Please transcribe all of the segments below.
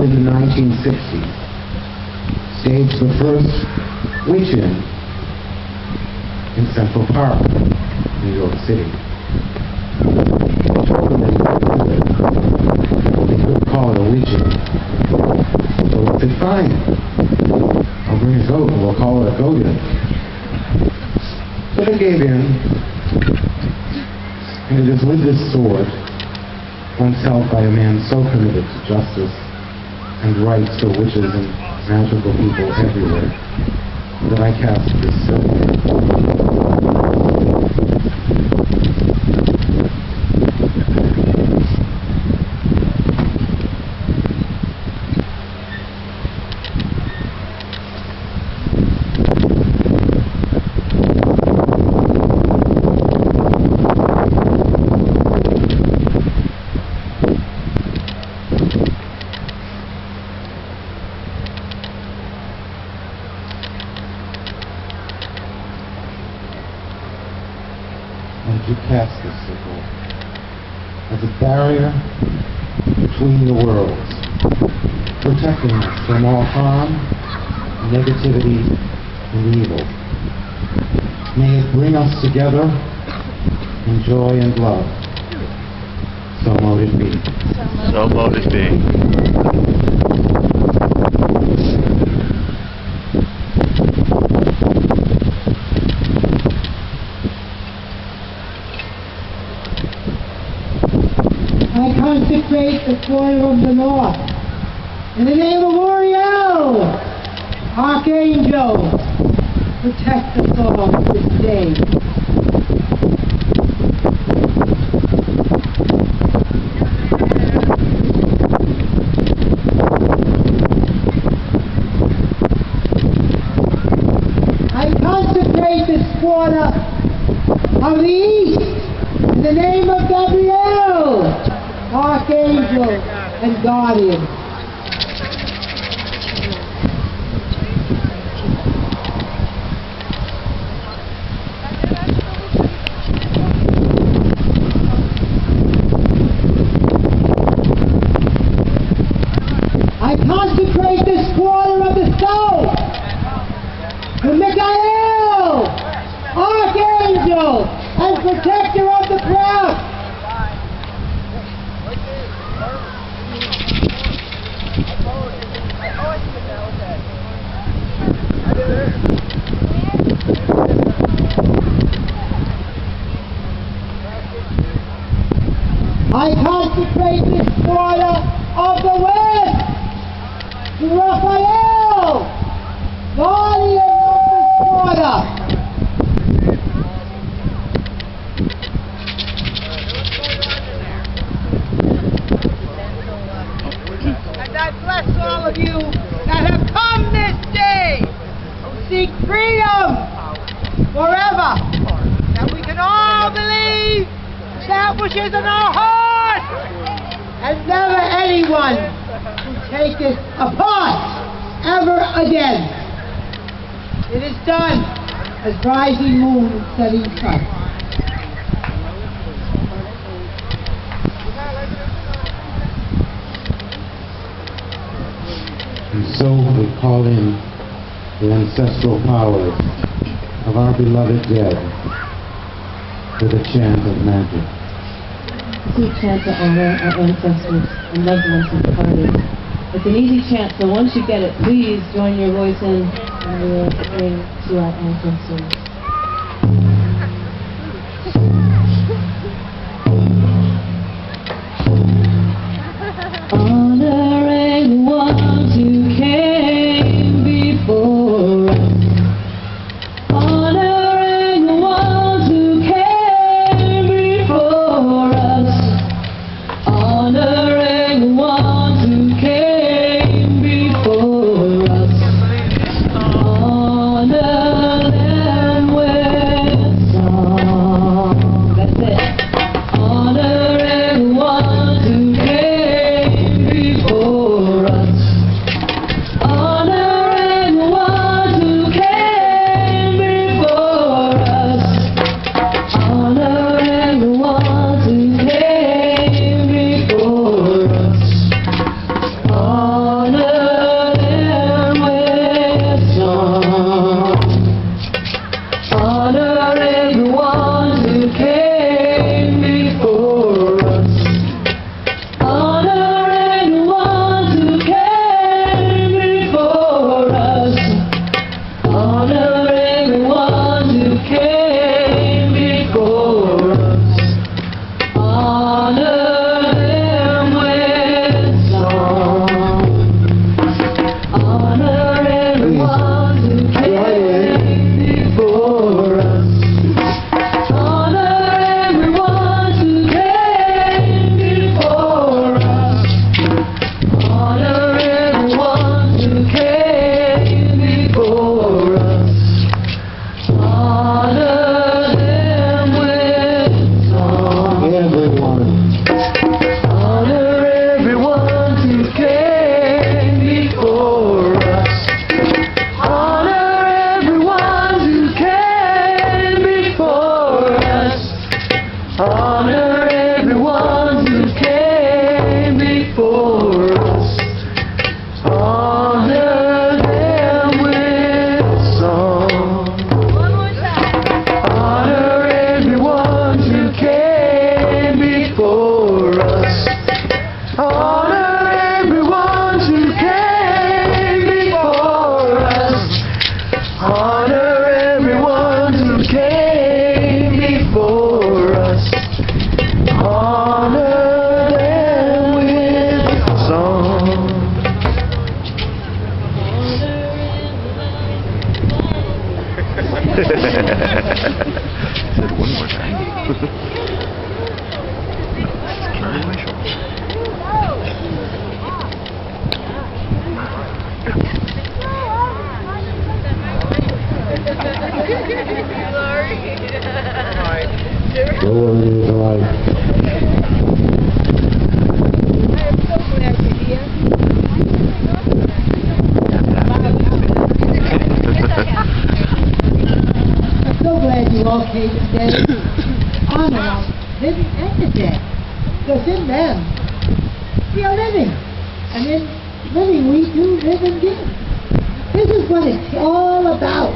in the 1960s, staged the first witch-in in Central Park, New York City. I told them they could call it a witch-in. So I said, fine, I'll bring a goat and we'll call it a goat-in. So they gave in, and it is with this sword, once held by a man so committed to justice and rights for witches and magical people everywhere, that I cast this silver. And you cast this sickle as a barrier between the worlds, protecting us from all harm, negativity, and evil. May it bring us together in joy and love. So mote it be. So mote it be. I consecrate the corner of the north. In the name of Uriel, Archangel, protect us all this day. I consecrate this quarter of the east. In the name of Gabriel, Archangel and Guardian. I consecrate this quarter of the south to Michael, Archangel and Protector of the craft. I consecrate this quarter of the west to Raphael, guardian of this quarter. And I bless all of you that have come this day to seek freedom forever, that we can all believe that which is in our heart, and never anyone will take it apart ever again. It is done as rising moon and setting sun. And so we call in the ancestral powers of our beloved dead with a chant of magic. We chant to honor our ancestors and loved ones who departed. It's an easy chant, so once you get it, please join your voice in and we will sing to our ancestors. Honoring the ones who came before us. Honoring the ones who came before us. Honoring the ones who came before us. Honor them word is life. I am so glad you're here. I'm so glad you all came today. Honor our living and the dead. Because in them, we are living. And in living, we do live and give. This is what it's all about.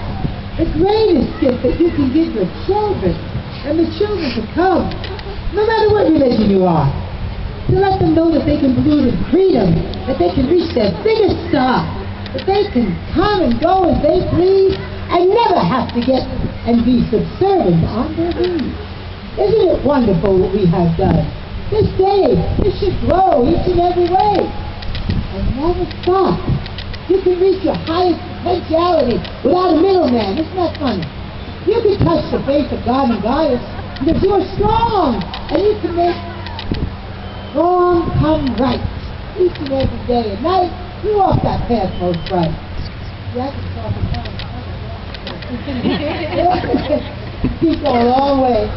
The greatest gift that you can give your children and the children to come, no matter what religion you are, to let them know that they can believe in freedom, that they can reach their biggest star, that they can come and go as they please and never have to get and be subservient on their knees. Isn't it wonderful what we have done? This day, this should grow each and every way and never stop. You can reach your highest potentiality without a middleman. Isn't that funny? You can touch the face of God and Goddess because you are strong and you can make wrong come right each and every day. At night, you walk that path most bright. Yeah, I can talk about Keep going a long way.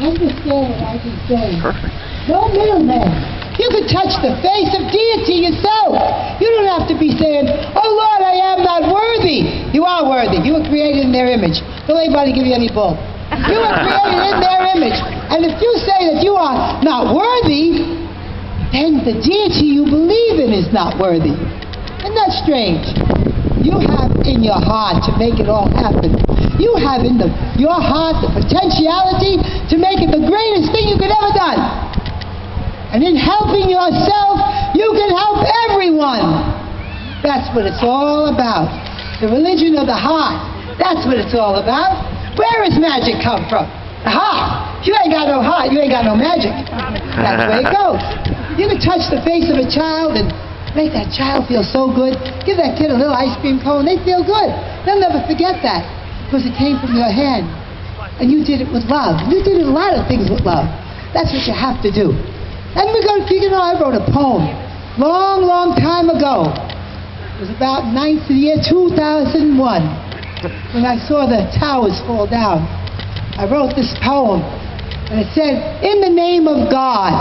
Understand what I can say. Perfect. No middleman. You can touch the face of deity yourself. You don't have to be saying, oh Lord, I am not worthy. You are worthy. You were created in their image. Don't let anybody give you any bull. You were created in their image. And if you say that you are not worthy, then the deity you believe in is not worthy. Isn't that strange? You have in your heart to make it all happen. You have in your heart the potentiality to make it the greatest thing you could ever done. And in helping yourself, you can help everyone. That's what it's all about. The religion of the heart. That's what it's all about. Where does magic come from? The heart. You ain't got no heart, you ain't got no magic. That's the way it goes. You can touch the face of a child and make that child feel so good. Give that kid a little ice cream cone, they feel good. They'll never forget that because it came from your hand. And you did it with love. You did a lot of things with love. That's what you have to do. And we're going to, I wrote a poem long, long time ago. It was about the year 2001 when I saw the towers fall down. I wrote this poem and it said, in the name of God,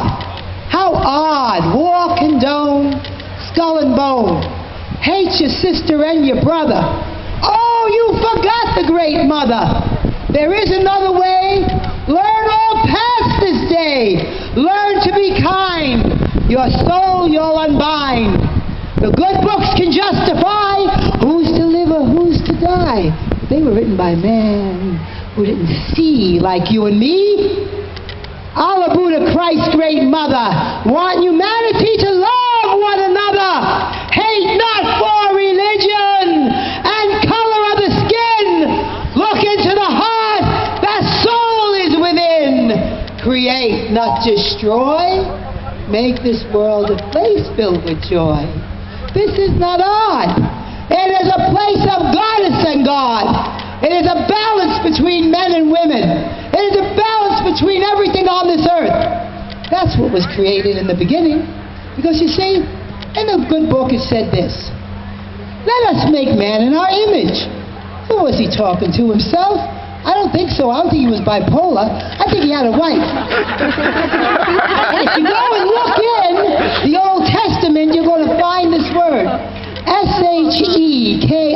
how odd, war condone, skull and bone, hate your sister and your brother. Oh, you forgot the great mother. There is another way. Learn all past this day. Learn to be kind. Your soul you'll unbind. The good books can justify who's to live or who's to die. They were written by men who didn't see like you and me. Allah, Buddha, Christ, great mother, want humanity to love one another. Hate not for religion and color of the skin. Look into the heart. That soul is within. Create, not destroy. Make this world a place filled with joy. This is not odd. It is a place of goddess and God. It is a balance between men and women. It is a balance between everything on this earth. That's what was created in the beginning. Because you see, in the good book it said this. Let us make man in our image. Who was he talking to, himself? I don't think so. I don't think he was bipolar. I think he had a wife. If you go and look in the Old Testament, you're going to find this word. Shekinah.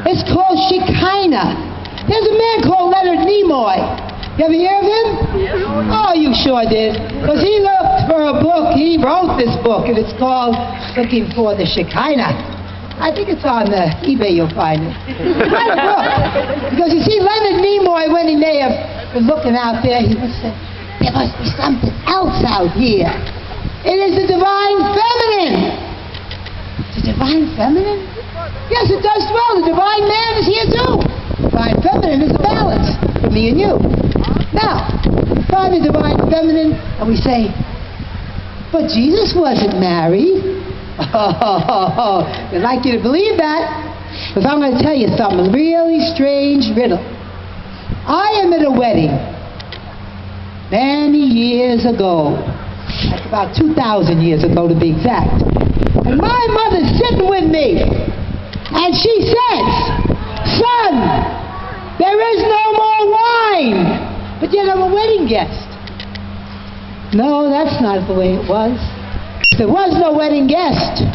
It's called Shekinah. There's a man called Leonard Nimoy. You ever hear of him? Oh, you sure did. Because he looked for a book. He wrote this book, and it's called Looking for the Shekinah. I think it's on eBay, you'll find it. Quite a book. Because you see, Leonard Nimoy, when he may have been looking out there, he must say, there must be something else out here. It is the divine feminine. The divine feminine? Yes, it does dwell. The divine man is here too. The divine feminine is a balance for me and you. Now, we find the divine feminine and we say, but Jesus wasn't married. Oh, I'd like you to believe that, because I'm going to tell you something, a really strange riddle. I am at a wedding many years ago. That's about 2,000 years ago to be exact. And my mother's sitting with me. And she says, son, There is no more wine. But yet I'm a wedding guest. No, that's not the way it was. There was no wedding guest.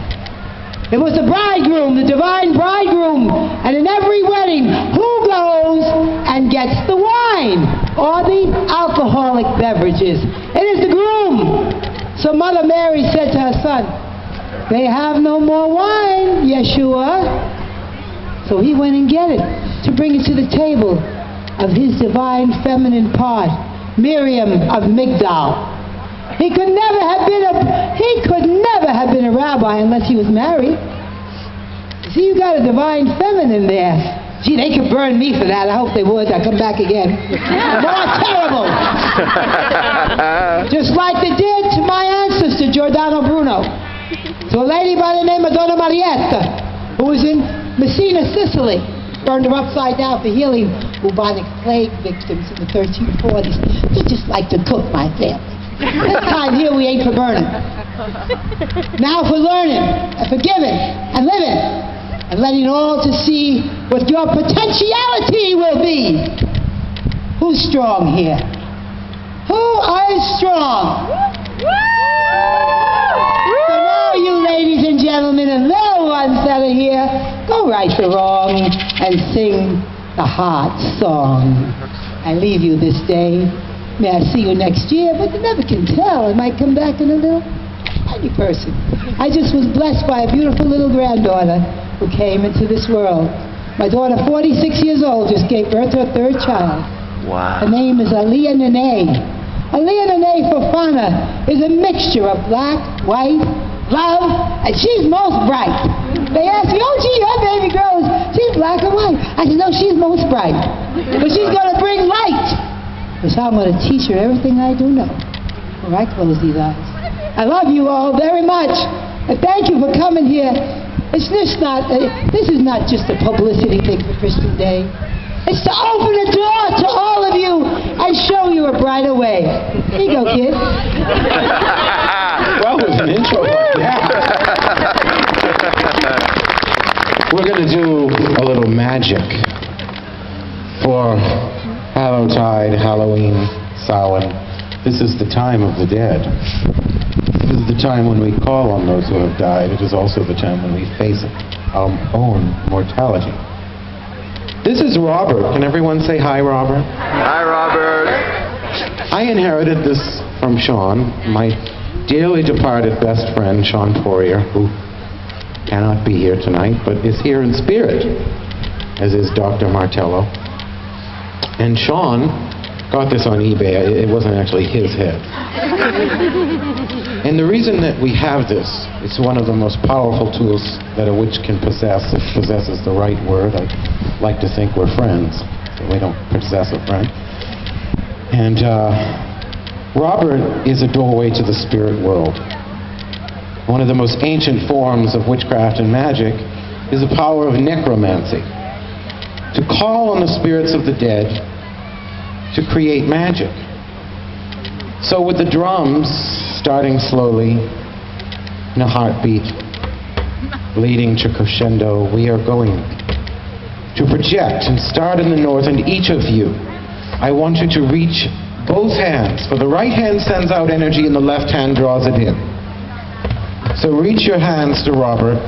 It was the bridegroom, the divine bridegroom. And in every wedding, who goes and gets the wine or the alcoholic beverages? It is the groom. So Mother Mary said to her son, they have no more wine, Yeshua. So he went and get it to bring it to the table of his divine feminine part, Miriam of Migdal. He could never have been a rabbi unless he was married. See, you got a divine feminine there. Gee, they could burn me for that. I hope they would. I'll come back again. More terrible. Just like they did to my ancestor, Giordano Bruno. To a lady by the name of Donna Marietta, who was in Messina, Sicily. Burned her upside down for healing bubonic plague victims in the 1340s. He just liked to cook, my family. This time here we ain't for burning. Now for learning, and forgiving, and living, and letting all to see what your potentiality will be. Who's strong here? Who is strong? So now you ladies and gentlemen and little ones that are here, go right the wrong and sing the heart song. I leave you this day. May I see you next year, but you never can tell. I might come back in a little tiny person. I just was blessed by a beautiful little granddaughter who came into this world. My daughter, 46 years old, just gave birth to her third child. Wow. Her name is Aliyah Nene. Aliyah Nene Fofana is a mixture of black, white, love, and she's most bright. They asked me, oh gee, your baby girl, she's black and white. I said, no, she's most bright. But she's going to bring light. So I'm going to teach her everything I do know before I close these eyes. I love you all very much. And thank you for coming here. This is not just a publicity thing for Christian Day. It's to open the door to all of you and show you a brighter way. Here you go, kid. Well, it was an intro like that. We're going to do a little magic for Hallowtide, Halloween, Samhain. This is the time of the dead. This is the time when we call on those who have died. It is also the time when we face our own mortality. This is Robert. Can everyone say hi, Robert? Hi, Robert. I inherited this from Sean, my dearly departed best friend, Sean Poirier, who cannot be here tonight, but is here in spirit, as is Dr. Martello. And Sean got this on eBay. It wasn't actually his head. And the reason that we have this, it's one of the most powerful tools that a witch can possess, if possesses the right word. I like to think we're friends, so we don't possess a friend. And Robert is a doorway to the spirit world. One of the most ancient forms of witchcraft and magic is the power of necromancy. To call on the spirits of the dead to create magic. So with the drums starting slowly in a heartbeat, leading to crescendo, we are going to project and start in the north. And each of you, I want you to reach both hands, for the right hand sends out energy and the left hand draws it in. So reach your hands to Robert